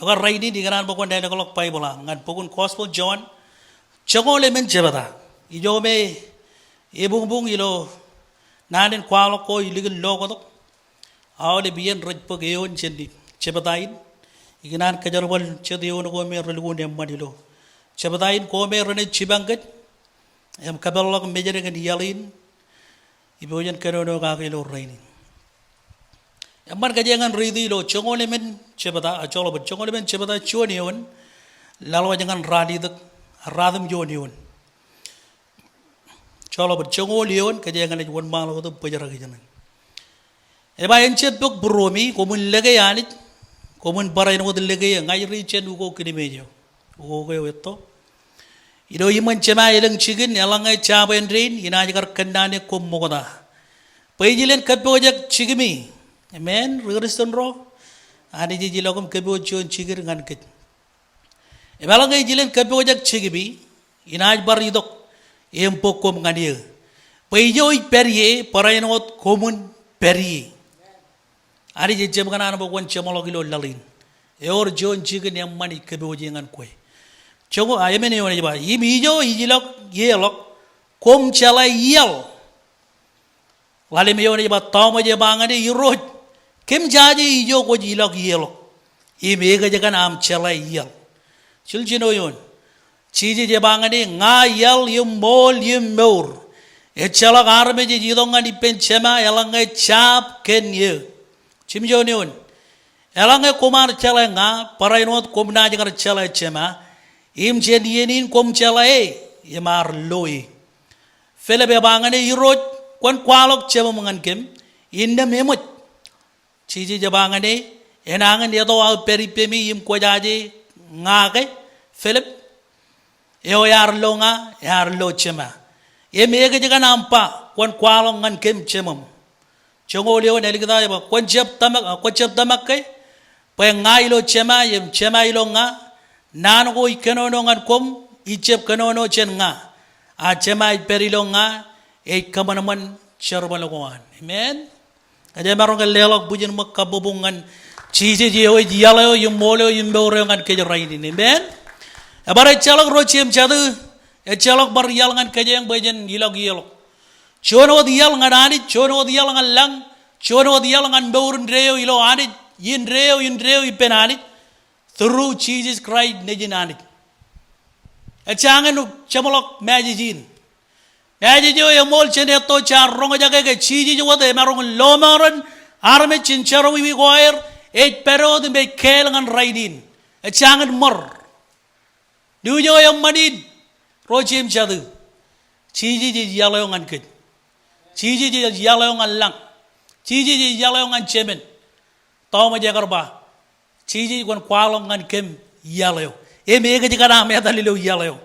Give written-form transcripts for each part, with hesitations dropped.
Agar raini di ganan pokon dai nakolok pai bola ngan pokon Gospel John changole men jebata ijo me ebung bung ilo nanen kwalo ko iligin logo to awle biyen raj pag eon chendi chebatain iganan kajarwal chedion ko me relgun em madilo chebatain ko me rene chibangat em kabalok mejere ngan yalin iboyan kanono ka kilo raini emman kajangan ridi lo chongole men chebata acholo but chongole men chebata chonion lalo jangan radi dak radam jonion cholo but chongolion kajangan le won malo to pajara kajangan e ba en chebok bromi komun lege yani komun barai no lege ngai ri chen ugo kinimejo ugo ko weto ido yiman chema eleng chigin elangai chaben rain ina jagar kandane kom mogoda paijilen kapojak chigimi amen rigeriston ro ani ji jilogum kebo chon chigir ngan ket e balangai jilen kebo jak chigbi inaj bar idok empo kom nganie peijoi perie parainot komun perie ani ji jem kana no gon chemologi lo lalin e or jon chigin em mani kebo jingan koy chogo ayemene yone ba yimi jo ijilok yelok kom chala yel wale me yone ba tawma je bangane yiroj Kim jaji ijo ko jilok yelo imega jagan am chala yel chilchino yon chiji je bangani nga yel yum mol yum mor e chala garme je jidonga ni penchema elanga chap ken ye chimjo yon elanga kumar chala nga parainot komna jagar chala chema im chen yenin kom chala e yamar loi felebe bangani yiroj kon kwalok chema mangan kem inda memot Chiji jabangane enangan yato au peripemi im kojaji ngake Philip eo yar lo chema e mege jaga nampa kon kwalong ngan kem chemam chongolio nelikita ba kon chep tamak ke pe ngai lo chema yem chema ilo nga nan ko ikenono ngan kom ichep kenono chen nga a chema perilo nga e kamanaman charbalogan amen Aja marong kelelok bujen makabubungan cici jeo jalo yung molo yung beure ngan kejerai ini ben abare chalok rochim chadu e chalok bar yal ngan kejeng bujen yilok yilok chono dial ngan ani chono dial ngan lang chono dial ngan beurun reo ilo ani yin reo ipen ani through Jesus Christ nejin ani e changen chamolok majijin Aji jo ya mol chene to char rongo jaga ke chiji jo wade marong lomaran arme chincharo wi goer e pero de be kel ngan raidin e changan mor du jo ya manid rochim chadu chiji ji yalo ngan ke chiji ji yalo ngan lang chiji ji yalo ngan chemen to ma jagar ba chiji kon kwalo ngan kem yalo e mega ji kana me dalilo yalo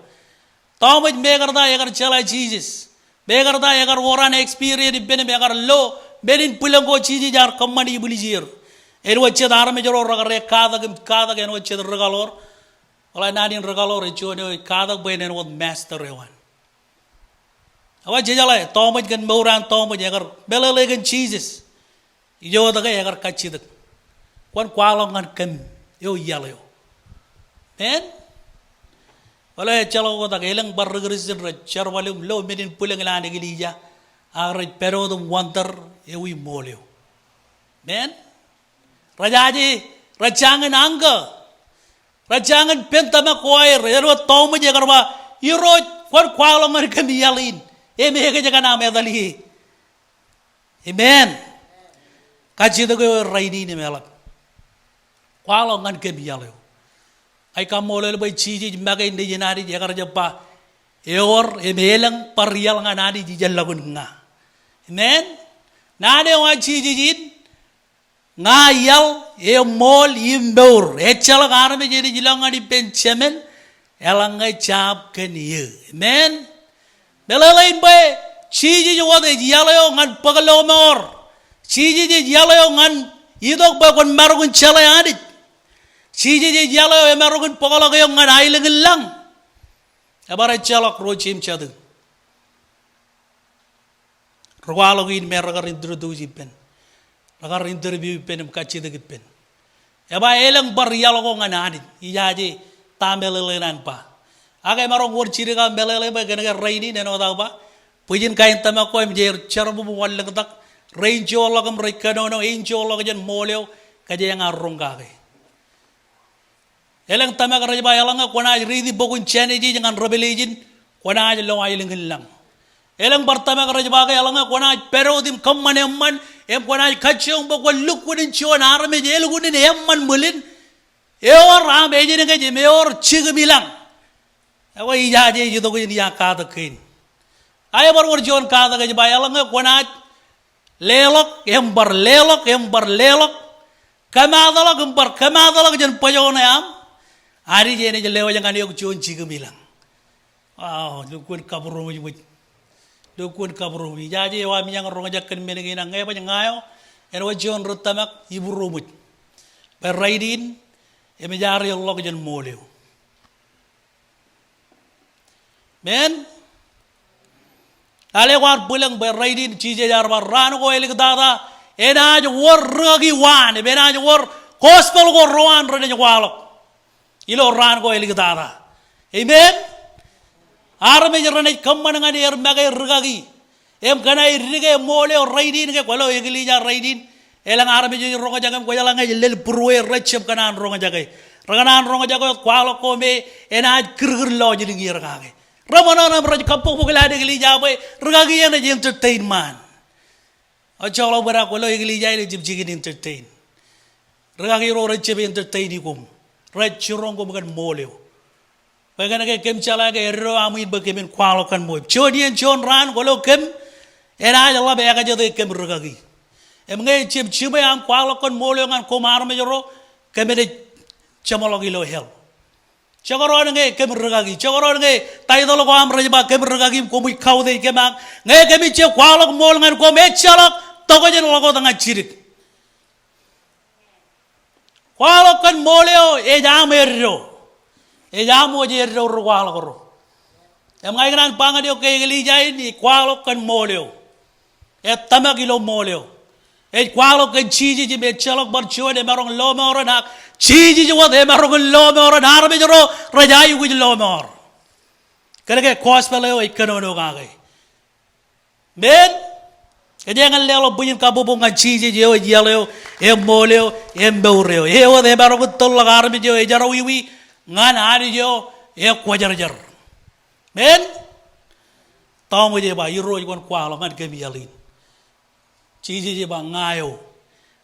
Tawmaj megarda agar chala Jesus megarda agar orang experience bene megar lo benin pulango chiji jar kamani bulijir ero wacce dar me joro ragare kada gen wacce regalor wala nadin regalor chone kada benen wod master rewan awa jejala tawmaj gen mauran tawmaj agar belele gen Jesus yo daga agar kachidak kon kwalongan kem yo yalo yo men Wala chalo ko ta kelang barregrisin ra charwalum lo medin pulang lani gilija araj pero dum wanter ewi molyo men rajaji rajangan angga rajangan pentama koir ero tawma je garba iro kon kwalongan kamiyalin e mege jaga na medali amen kaji to raini ne melak kwalongan kamiyalo Ay kamolel bay chiji magay ndi jinari jagar japa eor emelang parial nga nadi jijalagun nga amen nade wa chiji jin nga yal e mol imbeur e chala garme jeri jilanga di penchemen elanga chap ken ye amen belalain bay chiji jwade jalayo ngan pagalomor chiji jalayo ngan idok ba kon marugun chala adit Chiji jalo emerogun pogolo yung ngan ailing lang. Abara chalok rochim chadu. Rwalogin meragar introduce pen. Ragar interview pen kachi de pen. Eba elang bar yalo ko nganani iyaje tamelelenan pa. Agay marong wor chiri ka melele ba ganaga rainy neno daw ba. Pujin kain tama ko mjer charbu wallang tak rain jolo kam rekano no in jolo jan moleo kaje yang arong kage. Elang tama ka rajba elang ko na ridi bokun chane ji jangan rebellion ko na lo ay lang. Elang bartama ka rajba ka elang ko na pero dim kam man em ko na kachong bo ko luk ko din chon arme je lu din emman mulin eor ram eje ne kaje meor chigmilang. Awa ijaje judo ko ni akada kin. Ay bar wor jon kada kaje ba elang ko na lelok embar lelok kamadalak jen pajona am ari je ne je lewa jangan yok chon chigmilang. Dukun kaburu mu dukun kaburu jaje wa mi yang ronga jakkan menengi na ngay pa ngayo en wa jon rutamak iburu mu per raidin e mi jari Allah jen moleo men ale war bulang per raidin chije jar war ran ko elik dada ena jo wor ragi wan bena jo wor gospel ko roan rene walok ilo ran ko elik dada amen arme jarane kamman ngani er magay rugagi em kanai rige mole raidin ke kwalo egli ja raidin elang arme jo ronga jagam ko yala ngai lel purwe recep kanan ronga jagay raganan ronga jago kwalo ko me ena kirgir lo jidi ngir kage ramana nam raj kappo bugla de egli ja boy rugagi ena je entertainment achalo bara kwalo egli ja ile jib jigin entertain rugagi ro recep entertain kum raj rongo bukan mole Bagana ke kem chala ke erro amuin bakemin kwalo kan moy. Chodian chon ran golo kem era jalla be ga jode kem rugagi. Em ngai chim chime am kwalo kan molo ngan komar me joro kemede chamologi lo hel. Chagoro ngai kem rugagi. Chagoro ngai tai dolo ko am rajba kem rugagi ko mui khau de kem ngai kemi che kwalo mol ngan ko me chala to ko jen logo tanga chirik. Kwalo kan moleo e jam erro. Ejamo je ro kwalo ko. Em ngai gran pangadio ke geli jai ni kwalo kan moleo. E tamagilo moleo. E kwalo kan chiji je me chalok bar chode marong lo moro na chiji je wade marong lo moro na arbe joro rajai gu lo moro. Kare ke gospel e kanono ga gai. Men jangan lelo bunyin kabubung kan chiji je o yeleo e moleo e beureo. E wade marong tol ga arbe je e jaro wi ngan ari jo e kwajar men taw mo je ba yiro kon kwalo ngan ke mi yalin chiji je ba ngayo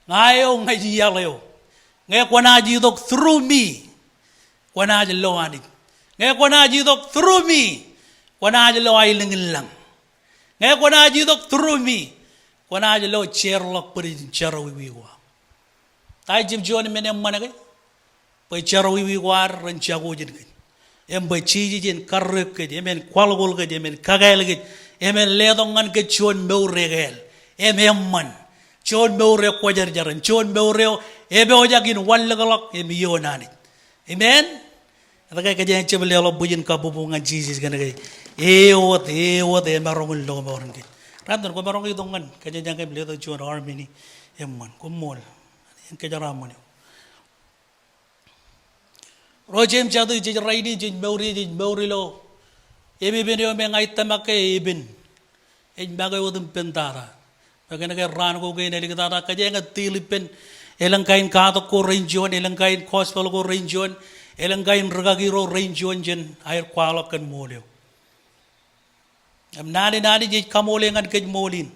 ngai ji yaleo ngai kwana ji dok through me kwana je lo ani ngai kwana ji dok through me kwana je lo ai lang ngai kwana ji dok through me kwana je lo cherlok prin chero wi wa tai jim joni menem manage pai charo wi war ran chago jin ke em bai chi jin karre ke emen kwalgol ke emen kagail ke emen ledongan ke chon meure gel em man chon meure ko jar jaran chon meure e be o jagin walgalok em yonani amen ada ke jen chebele lo bujin ka bubungan jesus gana ke e wot e marong lo moron ke radon ko marong idongan ke jen ke le do chon armini em man ko mol en ke jaramani Rojem jadu jij raini jij meuri lo. Emi benio me ngai tamake ibin. Ej bagay wodum pentara. Bagana ke ran ko ge neli kata ka je ngat tilipen elang kain ka to ko renjon elang kain gospel ko renjon elang kain ragagi ro renjon jen air kwalo kan molio. Am nani jij kamole ngan ke molin.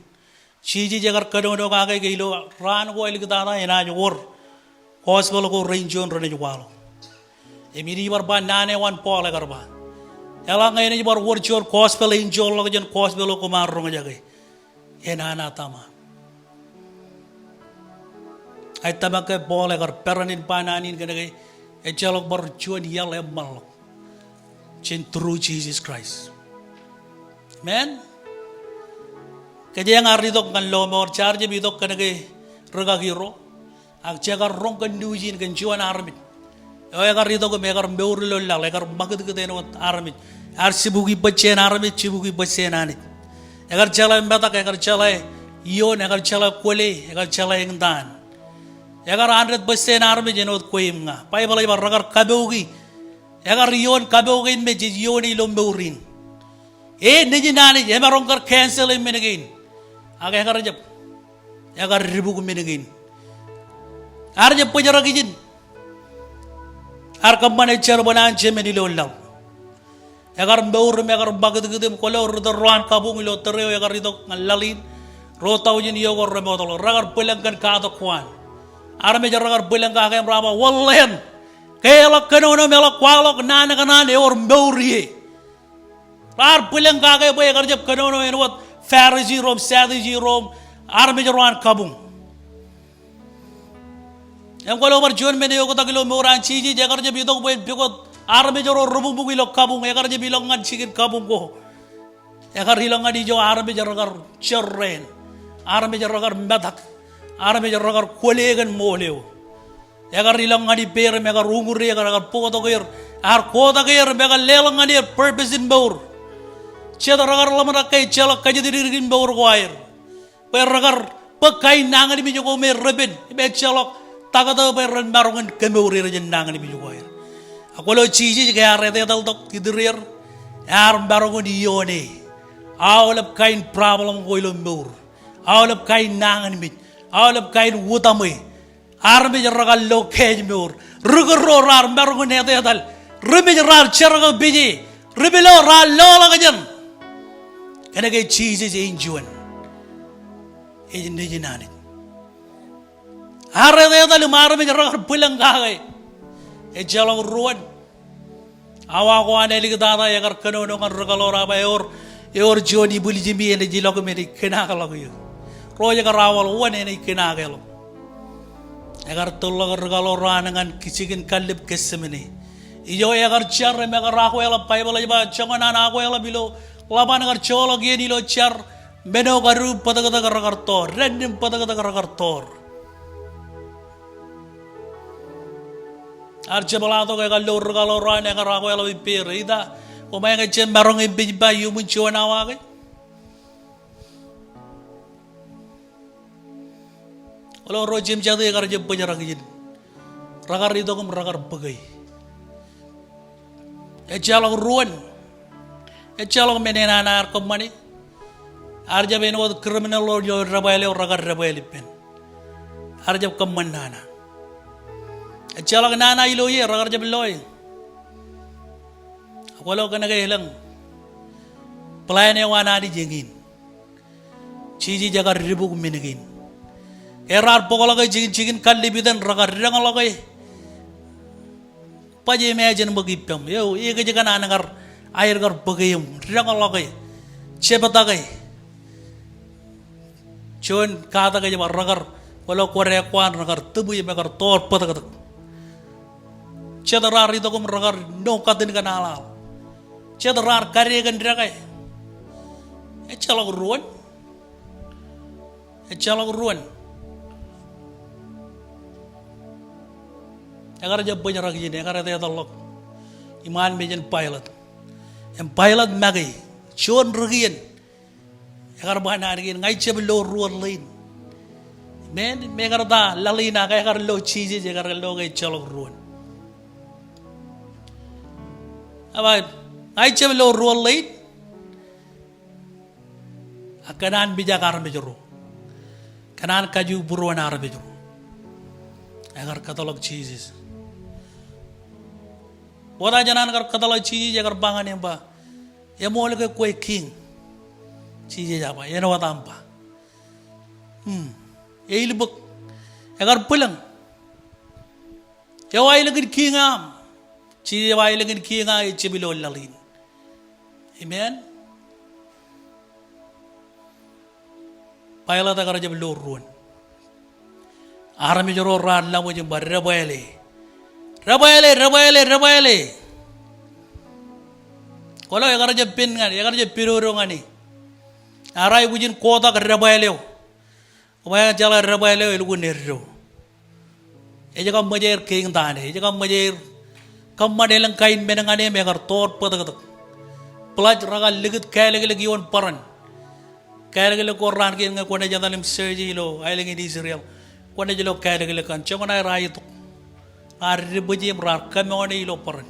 Chiji jagar kadono ka ge lo ran ko eli kata ena jor gospel ko renjon ro ne kwalo. Emiri bar ba nane wan pole garba ela ngai ni bar wor chor gospel injol lo jen gospel ko mar ro ngajage enana tama ai tama ke pole gar peranin pananin gane e chalok bar chuan yal e mal chen through Jesus Christ men ke jeng ari dok kan lo mor charge bi dok kan ge roga giro ak chegar rong kan nujin kan chuan armit Egar itu ko megar beur lo la egar magad ke deno arami ar sibugi bacche na arami sibugi bacche na ni egar chala mbata egar chala yo egar chala kole egar chala engdan Egar 100% army jenot koim nga. Pai balay ragar kabeugi. Egar yon kabeugi me yoni lombeurin. Nijinani emarongkar cancel menegin. Aga egar jab. Egar ribu menegin. Arjab pujaragijin. Ar kamane cherbanan chemeni lollaw. Egar mbeur me egar bagad gidim kolor ruan kabung lo tereo egar ito ngalalin. Rotawjin yogor remotol ragar pulangan kada kwan. Arme jaragar pulangan kaya rama wallen. Kaya lak kanono melak kwalok nana kanane or mbeuriye. Ar pulangan kaya boy egar jab kanono enwat Pharisee rom Sadducee rom arme jaran kabung. Yang kalau berjuang meni aku tak kilo orang cici jagar je bilang buat bigot arme jaro rubu buku kabung jagar je bilang ngan cikin kabung ko jagar hilang ngadi jo arme jagar cerren arme jagar medak arme jagar kolegan moleo jagar hilang ngadi per mega rungur jagar poto kair ar kota kair mega lelang ngadi purpose in baur cedar jagar lama rakai celak kaje diririn baur koair per jagar pakai nangan di bijoko mer reben be celak takata peran barongan kemuri rejendang ni bijukoir. Aku lo cici jika arete tal tok tidurir, barongan dione. Awalap kain problem ko ilong mur. Awalap kain nangan mit. Awalap kain utame. Arme jaragal lo kej mur. Rugero barongan nete tal. Rumi jaral ceragal biji. Rumi lo lola kajan. Kena kay cici injuan. Ejin jinanit. Arete tal marme jaragal pulang kagay. Ejalang ruan. Awa ko ane ligdata yagar kanono kan regalora ba yor joni buli jimi ene jilok meri kenakalo yo. Roya karawal wan ene kenakalo. Yagar tollo regalora nangan kisigin kalib kesemene. Iyo yagar char me garako yala paibala ba changana na ko yala bilo laban gar cholo geni lo char meno garu patagata garagartor rendim patagata garagartor. Arche balato kaya kalor rane karako yala bipir ida kumaya nga chen barong ibigba yumun chiwa na wake wala ro jim jadi kar jeb penjarang jin ragar itu kum ragar bagay echalong ruan echalong menena nar komani arja beno criminal law yo rabaile ragar rabaile pen arja komandana Echalak nana ilo ye ragar jab loy. Walau kena kaya hilang. Pelayan yang wana di jengin. Cici jaga ribu kuminegin. Erar pokok lagi jengin kali bidan ragar rangal lagi. Paje imagine bagipam. Yo iya kerja kan anak air gar bagayum rangal lagi. Siapa tagai. Cuman kata kerja ragar. Walau Korea kuan ragar tubuh yang ragar tor patak. Cedera itu kum ragar no katin kan halal. Cedera karya kan dirakai. Echalak ruan. Agar jab penyarak jini, agar ada tolok. Iman mejen pilot. Yang pilot magai. Cuan rugian. Agar bahan argin ngai cebelo ruan lain. Men megar da lalina kaya agar lo cici agar lo kaya chalak ruan. Apa? Aisyah lo ruang lain, kanan bijak arah bejuru, kanan kaju buruan arah bejuru. Agar katalog cheeses. Wala janan agar katalog cheeses agar bangan yang ba, ya mau lagi kue king, cheeses apa? Ya nawa tampa. Ya ilbuk, agar pulang. Ya wai lagi king am. Ciri wai lagi kienga cebilo lalin, amen. Payla tak kerja belur ruan. Arami jero ran lamu jembar rabaile. Kalau yang kerja pin kan, yang kerja pirurung ani. Arai bujin kota kerja rabaile. Umaya jalan rabaile ilu nerro. Eja kam majer king tane, eja kam majer Kamadelang kain menangane megar tor patakat. Pelaj ragal ligit kaya lagi on paran. Kaya lagi Quran kaya nga kona jantalim serji lo ay lagi di Israel. Kone jelo kaya gele kan chongana rai to. Arribujim rar kamone ilo paran.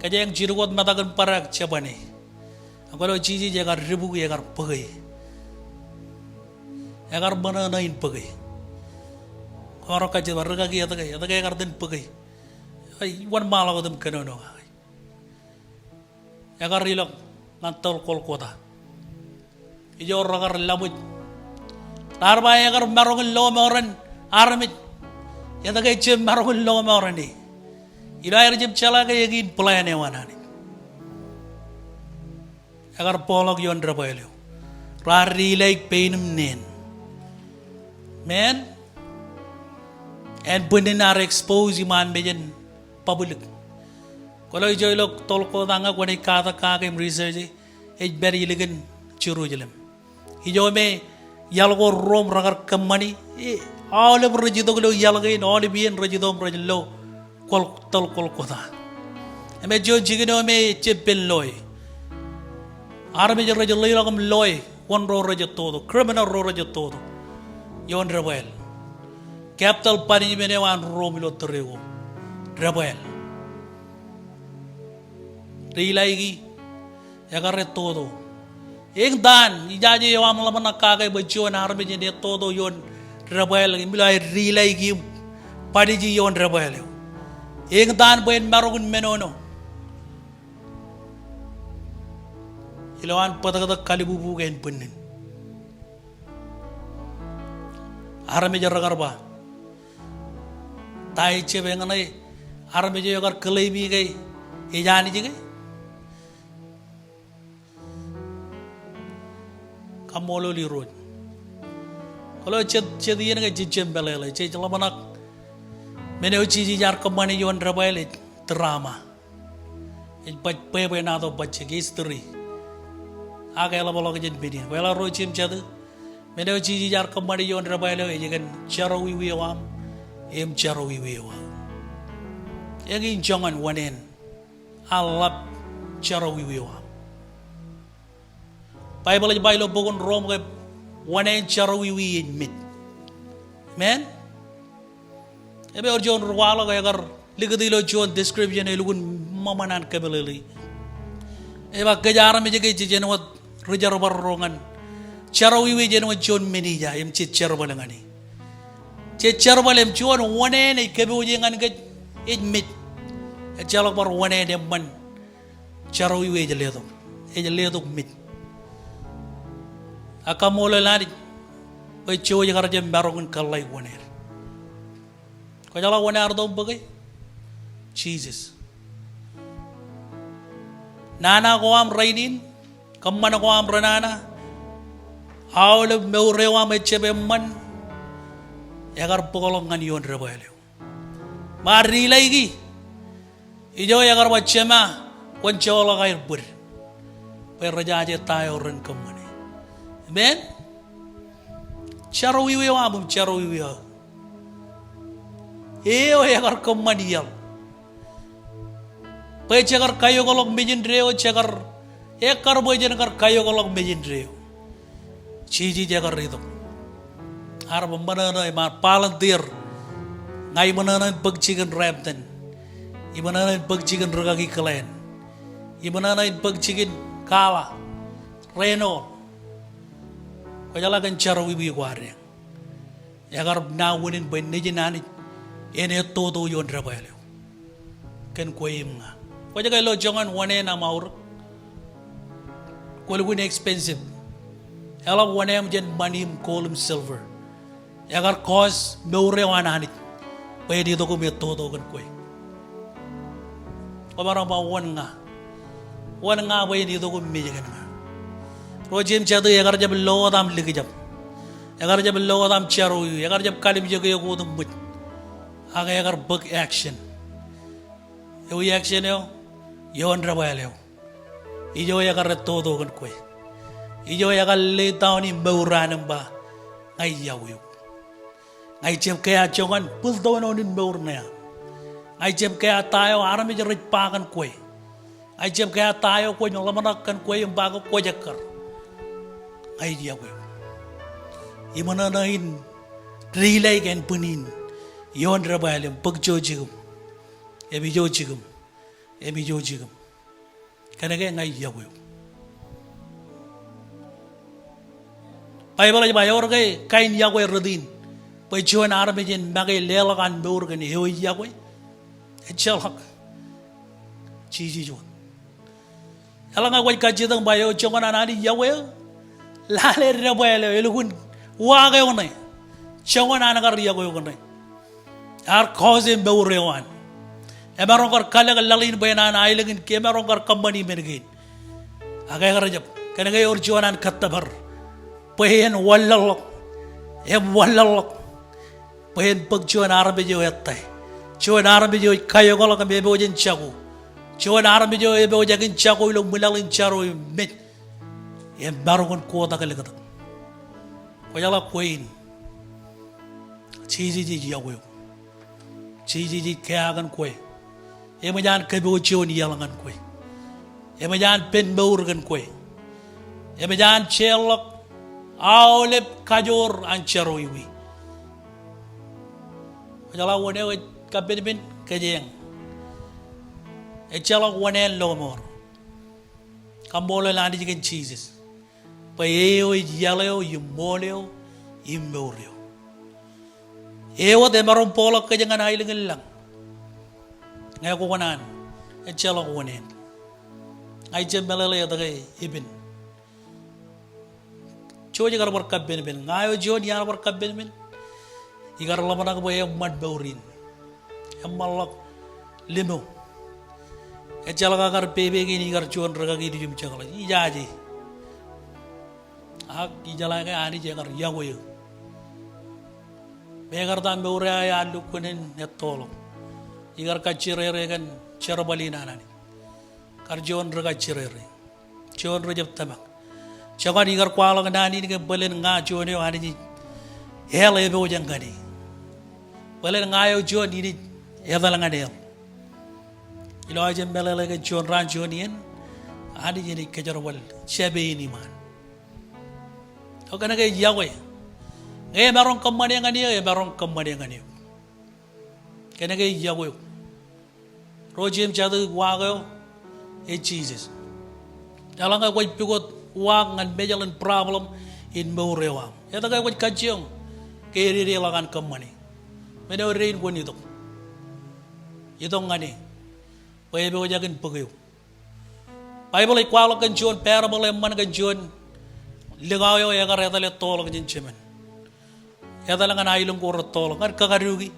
Kaya yang jirgot matakan parak cebani. Kalau cici jagar ribu jagar pagai. Jagar mana nain pagai. Kalau kaji warga kaya ada jagar den pagai. Ay wan malah kodem kenono. Jagar rilok ngantor kol kota. Ijo ragar lamut. Tarba jagar marong lo moran armit. Ada kaya cem marong lo moran ni. Ila air jeb chala kaya gin pelayane wana ni. Agar polok yon rabailio. Rari like painum nen. Men and bunin are expose iman bejen public. Kalau ijo ilok tolko tanga kone kata kagem research beri iligan curu jelam. Ijo me yalgo rom ragar kemani all of rejito gelo yalgain all bien rejito rejilo kol tolko kota. Ame jo jigino me chepel loy. Army rejelo ilagam loy one ro rejo todo criminal ro rejo todo. Yon rebel. Capital punishment wan romilo terego. Rebel. Rilaigi agarre todo. Ek dan ijaje yawam laman nakagai bajuan army jene todo yon rebel imilai rilaigi padiji yon rebel. Ek dan boen marogun menono. Ilawan patagada kalibubu gain punin. Army jaragarba. Tai cebe nganai army jagar kelaibi gai. Ijani jigai. Kamolo li road. Kalau cedian gai jicem belele. Cecela manak. Meneu cici jar kemani yon rebel drama. Pepe nado baca history. Agak la bolong jen bini. Wala road cem cede. Meneu cici jar kemani yon rebel jangan carawi wiwam. Em carawi wiwam. Yang jangan wanen. Alap carawi wiwam. Bible aja Bible bukan Rom ke wanen carawi wiwin mit. Men? Ebe orjon ruwalo kaya agar ligadilo jon description elugun mamanan kabeleli. Eba kejaran meja ke jenawat rejar barongan. Carawi wiwin jenawat jon menija em cecer balengani. Cecer balem jon wanen kebe ujengan ke mit. Jalak bar wanen demman. Carawi wiwin jeledo. Jeledo mit. Akamolo lari, kau cewek yang kerja barongan kalai waner. Kau jalan waner dong bagai, Jesus. Nana kau am rainin, kamana kau am ranana, awal meurewa mecebe man, yagar pokolongan yon rebelio. Mari lagi, ijo yagar macema, kau cewek lagi ber, perja aja tayo orang kamani. Men, carawi wiwa bum carawi wiwa. Eo yagar kemandial. Pai cagar kayu kolok mejin reo cagar ekar boy jenagar kayu kolok mejin reo. Cici jagar itu. Har mana mar palantir. Ngai mana pagcikan rapten. Imana pagcikan regagi kalian. Imana pagcikan kala. Reno. Kau jalan kan carawi wiwa. Yagar nawunin boy nejinani. Ene todo yon rebelio. Ken koimna. Kau jaga lo jangan wane na maur. Kau lebih expensive. Ela wane am jen manim kolum silver. Yagar cause meure wana hanit. Kau di toko me todo kan koi. Kau marah ba wan nga boy di toko me jangan nga. Rojim cadu yagar jab lo adam ligi jab. Yagar jab lo adam carawi. Yagar jab kalim jaga yago dum mut. Aga yagar bug action. Yo action yo. Yon rebel yo. Ijo yagar todo kan koi. Ijo yagar lay down in bauran ba. Ngay yaw yo. Ngay cem kaya chongan pul down on in baur na. Ngay cem kaya tayo arami jarit pa kan koi. Ngay cem kaya tayo koi yung lamanak kan koi yung bago koi jakar. Ngay yaw yo. imananain rilai kan punin yon rabalem pagjojigum emi jojigum kanage ngai yago Bible aja bayor gay kain yago rodin pajuan armejen bagai lelakan beur kan heo yago echalak ciji jon alang agwai kajitang bayo chongan anani yago lale rabale elugun waga onai chongan anagar yago onai ar cause beur rewan emarongkar kalaga lalin bayanan ailagin kemarongkar company mergin agay garajap kanagay orjuanan katabar pahen wallalok pahen pagjuan arabe jo yattay juan arabe jo kayo ko lang bebe ojen chaku juan arabe jo bebe ojagin chaku ilong mulalin charo met barongon kota kalagat koyala koin chiji yago chiji kayagan koy emajan kebe ojon yalangan koy emajan pen baurgan koy emajan chelok Aulep kajor ancharo iwi. Jala wone kabin kajeng. Echala wone lomor. Kambole landi jigen cheeses. Payo yaleo yumoleo immoreo. Ewa de maron polo kajangan ailing lang. Ngayon ko kanan. Echala wone. Ay jembelele yatagay ibin. Coba jika berkab ben ngayo John yang berkab ben igar lama nak boy mad baurin malak limo echala agar pebe gini igar John raga gini jum cakala ijaji ak ijala ke ani jagar yago yo begar tan baure ya lukunen netolo igar kacirere kan cerbalina nani kar John raga cirere John rajab tamak Jangan igar kuala kendani ni belen ngajo ni hari ni hele ebe ojang kani belen ngayo jo ni hele ngadel ilo aja belele ke jon ranjo ni en hari ni kejar wal sebe ini man okana ke yawe marong kamane ngani marong kamane ngani kena ke yawe rojem jadu wago Jesus dalang ka koi pigot wang ngan bejalan problem in baurewa. Ya tak kau kajian kiri lagan kemana? Mana orang kau ni tu? Itu ngani. Bayi bayi jagan pergi. Bible ikual kan John parable emman kan John legayo ya kar yata le tolong jencemen. Yata langan ailung kor tolong kan kakarugi.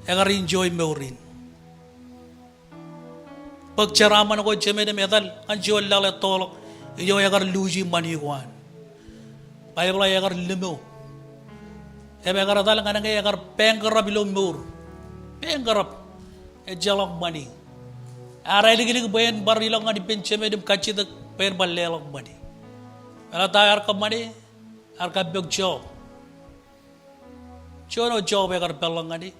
Ya kar enjoy baurin. Pagceraman ko jemen metal kan John lale tolong. Iyo agar luji mani kuan, Bible agar lemo, agar adal kan angge agar pengkerap ilom mur, pengkerap, jalak mani, arai lagi bayan barilang ngadi penceme dem kaci tak bayan balelak mani, ala tayar ke mani, arka beg job, jono job agar pelang ngadi,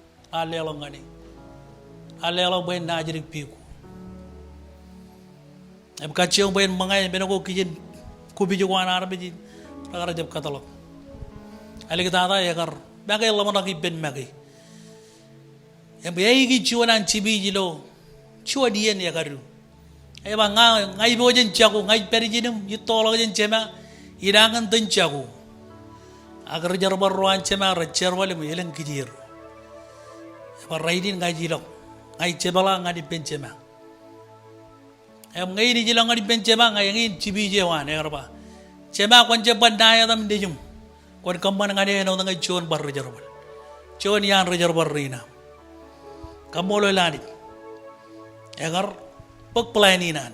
alelang bayan najirik piku. Ab kacang bayan mangai bena ko kijin kubi juwan arabe ji agar jab katalog ali kita ada ya kar bagai lama lagi ben magi yang bayai ki juanan cibi jilo cua dien ya karu ay bang ngai bojen jago ngai perijinum yitolog jen cema irangan ten jago agar jarbar ruan cema racer wale melen kijir apa raidin ngai jilo ngai cebala ngai ben cema ngai ni jilang ngai ben cema ngai ngin cibi jewan ya karba cema kon ceban daya tam dijum kon kamban ngai no ngai jon bar jarbar jon yan jarbar rina kamolo lani agar pag planinan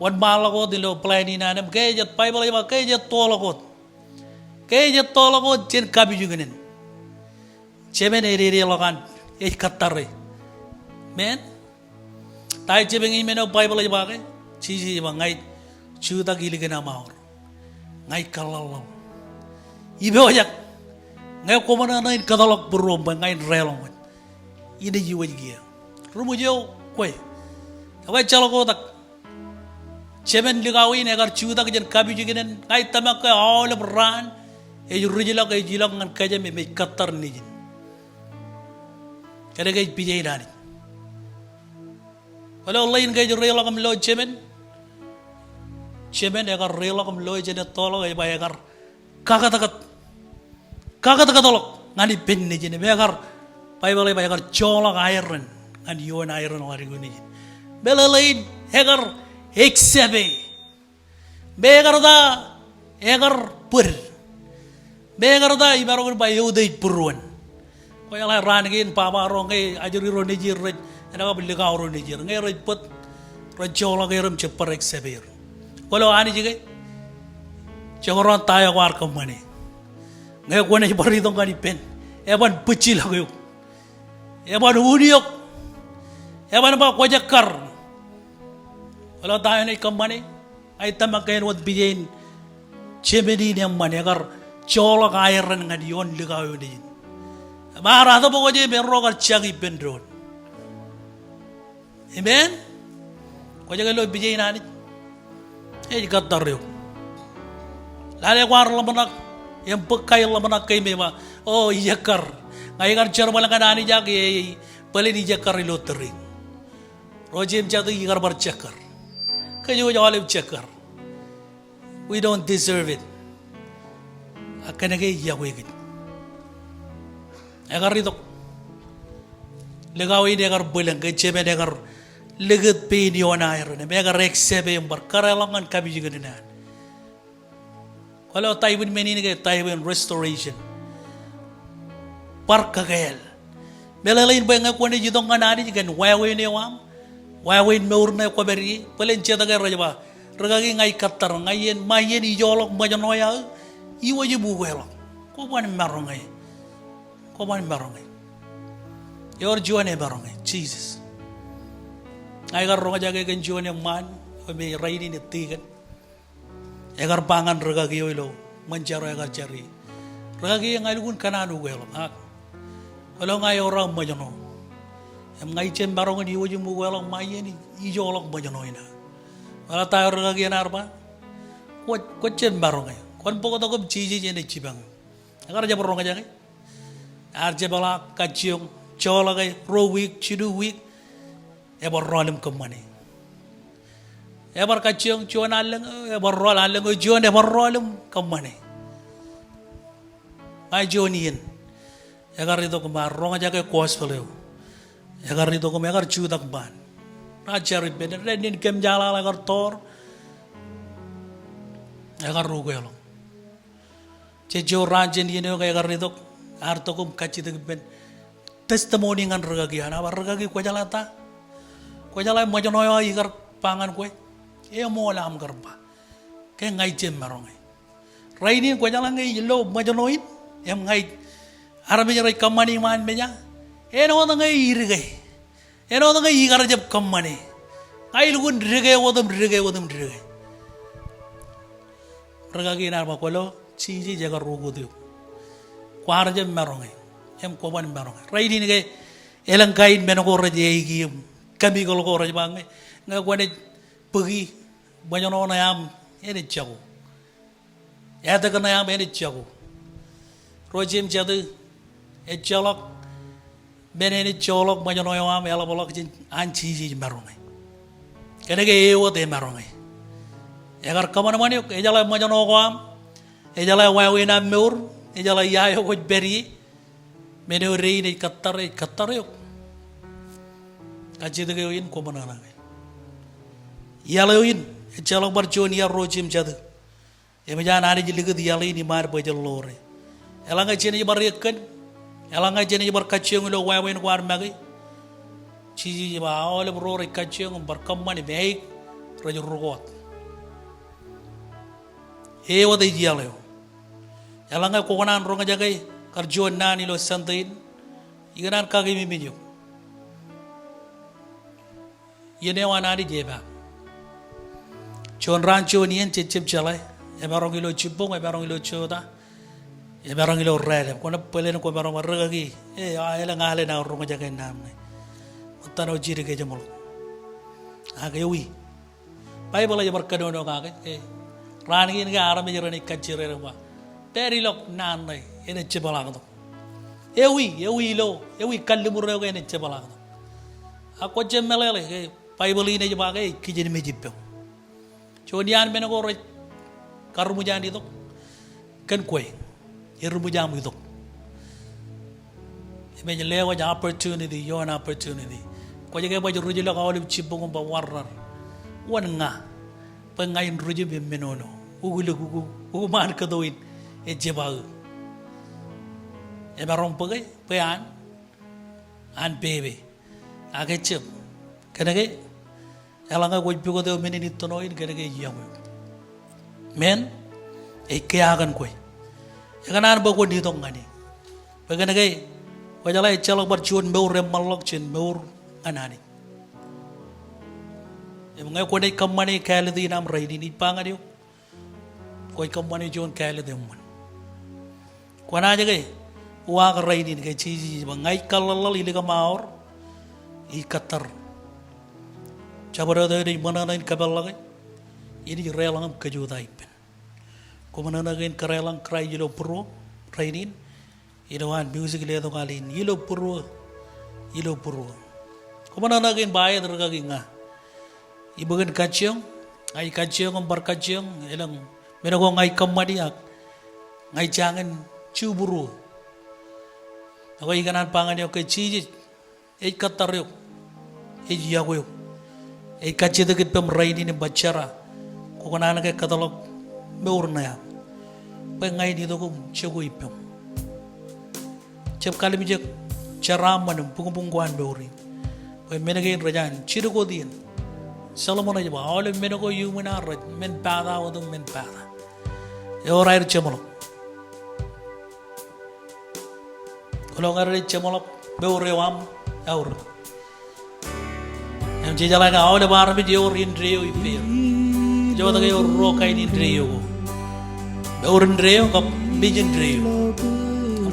wan malagot dilo planinan am kay jat bible ba kay jat tolagot jen kabi juganen cemen eri lokan katare men tai cebeng imeno bible ba kay chiji ba ngai chuta giligena maor ngai kalalo ibe ojak ngai komana nai kadalok burom ba ngai relong ini jiwa dia rumu jauh kue awak calo kotak cemen ligawi ne agar cuta kejen kabi jigenen ngai tamak ke awal beran jurujilak jilak ngan kaja me katar nijin kada gay pijay dani wala Allah in gay rela kam lo chemen egar rela kam lo jene tolo gay ba egar kaka tolok ngani pen nijin be egar Bible ba egar cholak iron ngani yon iron wari guni bela lain egar eksebe begar da egar pur begar da ibarong ba yudai purwan ko yala ran gin papa rong ke ajuri ro nijir rej ana ba liga ro nijir ngai rej put rajola geram chepar eksebe ko lo ani jige choron taya war kamane ngai ko ne bari dong kani pen eban pucil hago eban uniok eban ba ko jakar wala tayo na kamane ay tamakain wad biyen chemedi ne mane agar chola kairan ngadi yon ligaw din mara to ko je ben rogal chagi pendron amen ko je lo biyen ani e gatar yo lale war lamanak yang pekai lamanak kay mema oh yakar ngai gar char bala kanani jagi pale di jakar loteri rojem jadu igar bar chakar kayo jawab cakar we don't deserve it akan lagi ya we git agar itu legawi agar bulan ke cebe agar legat peni ona air ne agar eksebe yang berkaralangan kabi juga dengan kalau Taiwan meni ni Taiwan restoration park kagel belalain bang aku ni jidong kanani juga wawe ni wam wawe meurna ko beri pelen ceta ga rajaba ragagi ngai katar ngayen mayen ijolok majanoya iwo je buwelo ko ban marongai yor juane barongai Jesus ngai gar ronga jage gen juane man o me raini ne tigan egar pangan ragagi oilo manjaro egar cari ragagi ngai lugun kananu welo ha kalau ngai orang majano em ngai cem barongan iwo je buwelo mayen ijolok majanoina wala tayo ragagi narba ko cem barongai kon poko to ko chiji jene chibang agar ja baronga jage arje bala kaciung chola gai ro week chidu week ebar rolim kamane ebar kaciung chuan aleng ebar rol aleng juan ebar rolim kamane ai jonian agar itu kemar ronga jage kos peleu agar itu kemar agar chudak ban rajari beden renin kem jala agar tor agar rugelo cejo ranjen yene agar itu arto kum kaci ben testimoni ngan regagi ana regagi ko jalata ko jala mo jono yo igar pangan ko e mo lam garba ke ngai jem marongai raini ko jala ngai lo mo jono in em ngai arabe rai kamani man meja e no ngai irgai e no ngai igar jeb kamani ngai lugun rege wodum regagi na ba ko lo chiji jaga rogo dio kuar jem marongai em ko ban marongai raini ni ke elang kain menoko raje igi kami kalau ko raje bang ngai ko ne pergi banyono na yam ene chago ya ta kana yam ene chago rojem jadu e cholok benene cholok banyono yam ela bolok jin an chiji marongai kene ke ewo te marongai agar kamana mani e jala banyono ko am e jala wawe na meur e jala yayo ko beri mene rei ni katar yo kaji de yoin ko manana yala yoin e jala bar joni ya rojim jadu e me jana ari jilig di yala ni mar bajal lore elanga jeni bar yekkan elanga jeni bar kaceng lo wawe ko ar magi ci ba ole bro re kaceng bar kamani beik rojo rogot e wada yala yo elanga ko konan ronga jagai karjuan nani lo santain iganan kagi miminyo yene wanani jeba chon rancho nien cecep chalai e barong ilo cipong e barong ilo choda e barong ilo rele ko na pelen ko barong margagi e ala ngale na ronga jagai namne utano jiri ke jamol aga yowi bible ya barkado no kage e rani ngi arame jerani kacire ba perilok nanay ene cebalak to ewi kallimurre ko ene cebalak to ako jemelele ke bible ine jaba ke kijeni mejippe chonian men ko ro karmu jandi to kan koy yermu jamu to me lewa ja opportunity yo an opportunity ko jege ba ruji la ko lim cibbo ba warrar won nga pa ngay ruji be menono ugu man ka doin e jeba e barom pagay payan an bebe age cib kenege elanga ko bigo de menini tonoin kenege yamu men e kayagan koy yaganan ba ko di to ngani ba kenege wajala e chalok bar chuon meur malok chen meur anani e ngay ko de kamani kale di nam raidi ni pangadi ko kamani jon kale de mon ko na jage wa ga raidi ke chi ba ngay kalal ile ka maor i katar chabara de manana in kaballa ini relang ke juta ipen ko manana gen karelang krai jilo pro raidin idoan music le to kalin ilo pro ko manana gen bae derga ginga ibugen kaciong ai kaciong bar kaciong elang mena ko ngai kamadiak ngai jangan cuburu ako iganan pangan yo ke chiji e katar yo e yago yo e kacce de pem raidi ni bachara ko konana ke katalog beurna ya pe ngai di to ko chego ipem cep kali bijak caram manum pungpung kuan beuri pe menage rajan chirugo din Solomon aja bah, oleh menako yumina raj men pada odum men pada yo rair chemolo kalau ngarai cemolok beure wam aur yang jejala ka oleh bar bi jeur indreo ipir jo ta yo ro kai indreo ko beure indreo ko bijin indreo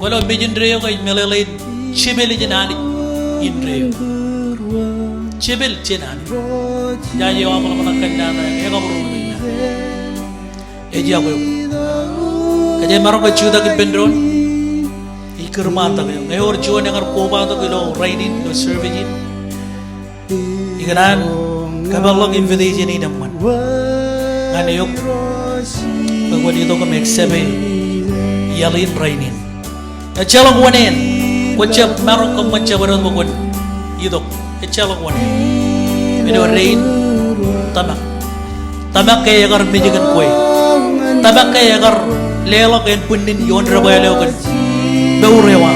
kalau bijin indreo ko melelai chibeli jenani indreo chibel jenani jaji wa mana kanjana e ko ro ni e ji ako kaje maro ko chuda ki pendron ikermata ko e or chuan ngar ko ba to kilo rainin no serving iganan kabalog invitation ni naman ngani yok ko dito ko meksebe yalin rainin e chalong wanen ko chap maro ko machabaron mo ko idok e chalong wanen Mino rain tamak kaya agar mejikan kue tamak kaya agar lelok yang punin yon rabaya leokan beurewa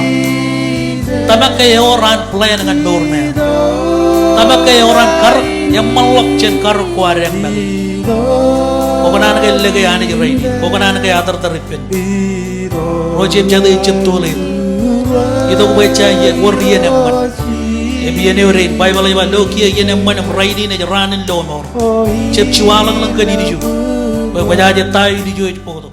tamak kaya orang pelayan dengan beurnya tamak kaya orang kar yang malok cen kar kuar yang bagi kokanan kaya lagi ane rain kokanan kaya atar teripin rojim jadi icip tulit itu baca ya warrior yang man Ebiane rain Bible iba lokia yene man raidi ne ranin lomor cep ciwalang lang kadi diju ba baja tai diju poto